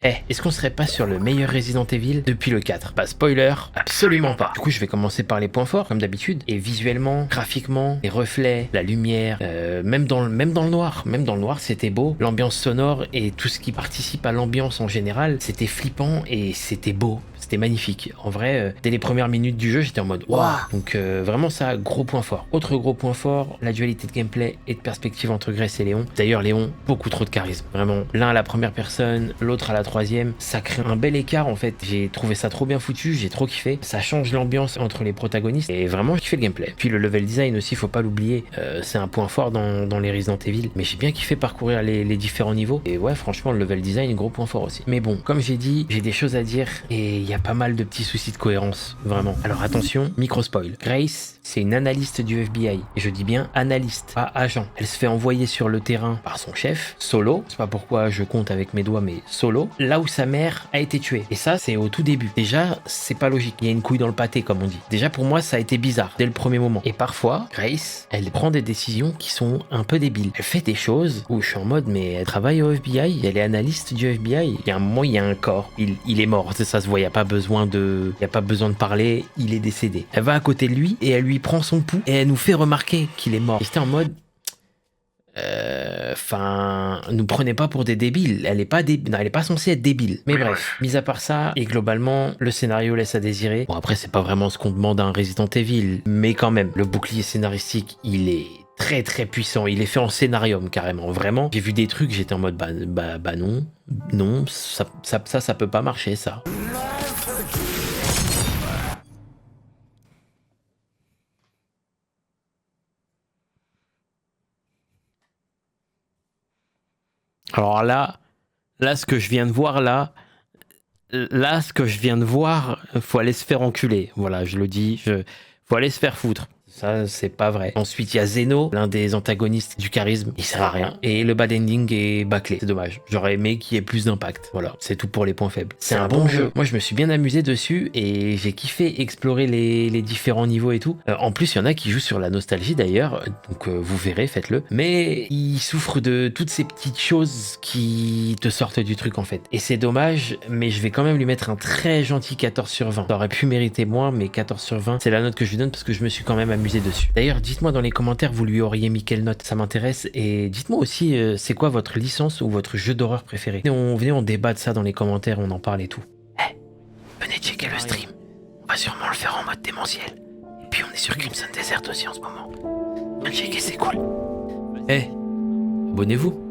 Est-ce qu'on serait pas sur le meilleur Resident Evil depuis le 4? Pas spoiler, absolument pas. Du coup, je vais commencer par les points forts, comme d'habitude. Et visuellement, graphiquement, les reflets, la lumière, même dans le noir, c'était beau. L'ambiance sonore et tout ce qui participe à l'ambiance en général, c'était flippant et c'était beau. C'était magnifique. En vrai, dès les premières minutes du jeu, j'étais en mode waouh. Donc vraiment ça, gros point fort. Autre gros point fort, la dualité de gameplay et de perspective entre Grace et Léon. D'ailleurs, Léon, beaucoup trop de charisme. Vraiment, l'un à la première personne, l'autre à la troisième. Ça crée un bel écart en fait. J'ai trouvé ça trop bien foutu, j'ai trop kiffé. Ça change l'ambiance entre les protagonistes et vraiment j'ai kiffé le gameplay. Puis le level design aussi, faut pas l'oublier. C'est un point fort dans les Resident Evil. Mais j'ai bien kiffé parcourir les différents niveaux. Et ouais, franchement, le level design, gros point fort aussi. Mais bon, comme j'ai dit, j'ai des choses à dire et il y a pas mal de petits soucis de cohérence, vraiment. Alors attention, micro spoil. Grace, c'est une analyste du FBI. Et je dis bien analyste, pas agent. Elle se fait envoyer sur le terrain par son chef, solo. C'est pas pourquoi je compte avec mes doigts, mais solo. Là où sa mère a été tuée. Et ça, c'est au tout début. Déjà, c'est pas logique. Il y a une couille dans le pâté, comme on dit. Déjà, pour moi, ça a été bizarre dès le premier moment. Et parfois, Grace, elle prend des décisions qui sont un peu débiles. Elle fait des choses où je suis en mode, mais elle travaille au FBI, elle est analyste du FBI. Il y a un moment, il y a un corps. Il est mort. Ça se voit, il n'y a pas besoin de parler, il est décédé. Elle va à côté de lui et elle lui prend son pouls et elle nous fait remarquer qu'il est mort. Et j'étais en mode, nous prenez pas pour des débiles. Elle est pas elle est pas censée être débile. Mais bref, mis à part ça, et globalement, le scénario laisse à désirer. Bon, après, c'est pas vraiment ce qu'on demande à un Resident Evil, mais quand même, le bouclier scénaristique, il est très très puissant. Il est fait en scénarium carrément. Vraiment, j'ai vu des trucs, j'étais en mode, bah non, ça peut pas marcher, ça. Alors là, ce que je viens de voir faut aller se faire enculer. Voilà, je le dis, faut aller se faire foutre. Ça, c'est pas vrai. Ensuite, il y a Zeno, l'un des antagonistes du charisme. Il sert à rien. Et le bad ending est bâclé. C'est dommage. J'aurais aimé qu'il y ait plus d'impact. Voilà, c'est tout pour les points faibles. C'est un bon jeu. Moi, je me suis bien amusé dessus et j'ai kiffé explorer les différents niveaux et tout. En plus, il y en a qui jouent sur la nostalgie d'ailleurs. Donc, vous verrez, faites-le. Mais ils souffrent de toutes ces petites choses qui te sortent du truc en fait. Et c'est dommage, mais je vais quand même lui mettre un très gentil 14 sur 20. Ça aurait pu mériter moins, mais 14 sur 20, c'est la note que je lui donne parce que je me suis quand même amusé dessus. D'ailleurs, dites-moi dans les commentaires, vous lui auriez mis quelle note, ça m'intéresse. Et dites-moi aussi, c'est quoi votre licence ou votre jeu d'horreur préféré. Venez, on débat de ça dans les commentaires, on en parle et tout. Venez checker le stream. On va sûrement le faire en mode démentiel. Et puis on est sur Crimson Desert aussi en ce moment. Viens checker, c'est cool. Abonnez-vous.